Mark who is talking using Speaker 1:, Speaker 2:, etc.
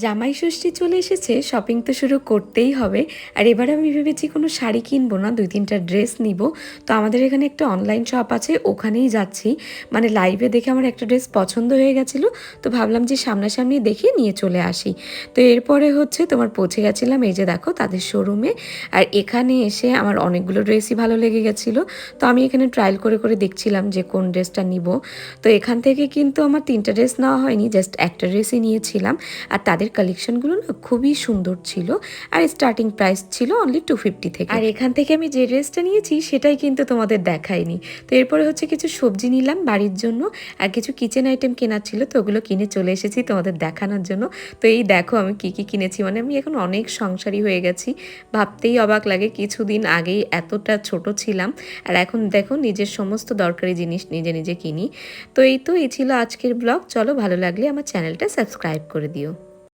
Speaker 1: জামাই ষষ্ঠী চলে এসেছে, শপিং তো শুরু করতেই হবে। আর এবারে আমি ভেবেছি কোনো শাড়ি কিনবো না, 2-3টা ড্রেস নিব। তো আমাদের এখানে একটা অনলাইন শপ আছে, ওখানেই যাচ্ছি। মানে লাইভে দেখে আমার একটা ড্রেস পছন্দ হয়ে গেছিলো, তো ভাবলাম যে সামনাসামনি দেখে নিয়ে চলে আসি। তো এরপরে হচ্ছে তোমার পৌঁছে গেছিলাম, এই যে দেখো তাদের শোরুমে। আর এখানে এসে আমার অনেকগুলো ড্রেসই ভালো লেগে গেছিলো। তো আমি এখানে ট্রায়াল করে করে দেখছিলাম যে কোন ড্রেসটা নিব। তো এখান থেকে কিন্তু আমার 3টা ড্রেস নেওয়া হয়নি, জাস্ট একটা ড্রেসই নিয়েছিলাম। আর তাদের কালেকশনগুলো না খুবই সুন্দর ছিল। আর স্টার্টিং প্রাইস ছিল অনলি 250 থেকে। আর এখান থেকে আমি যে ড্রেসটা নিয়েছি সেটাই কিন্তু তোমাদের দেখাইনি। তো এরপরে হচ্ছে কিছু সবজি নিলাম বাড়ির জন্য, আর কিছু কিচেন আইটেম কেনার ছিল, তো ওগুলো কিনে চলে এসেছি তোমাদের দেখানোর জন্য। তো এই দেখো আমি কি কি কিনেছি, মানে আমি এখন অনেক সংসারী হয়ে গেছি। ভাবতেই অবাক লাগে, কিছুদিন আগেই এতটা ছোট ছিলাম, আর এখন দেখো নিজের সমস্ত দরকারি জিনিস নিজে নিজে কিনি। তো এই ছিল আজকের ব্লগ। চলো, ভালো লাগলে আমার চ্যানেলটা সাবস্ক্রাইব করে দিও।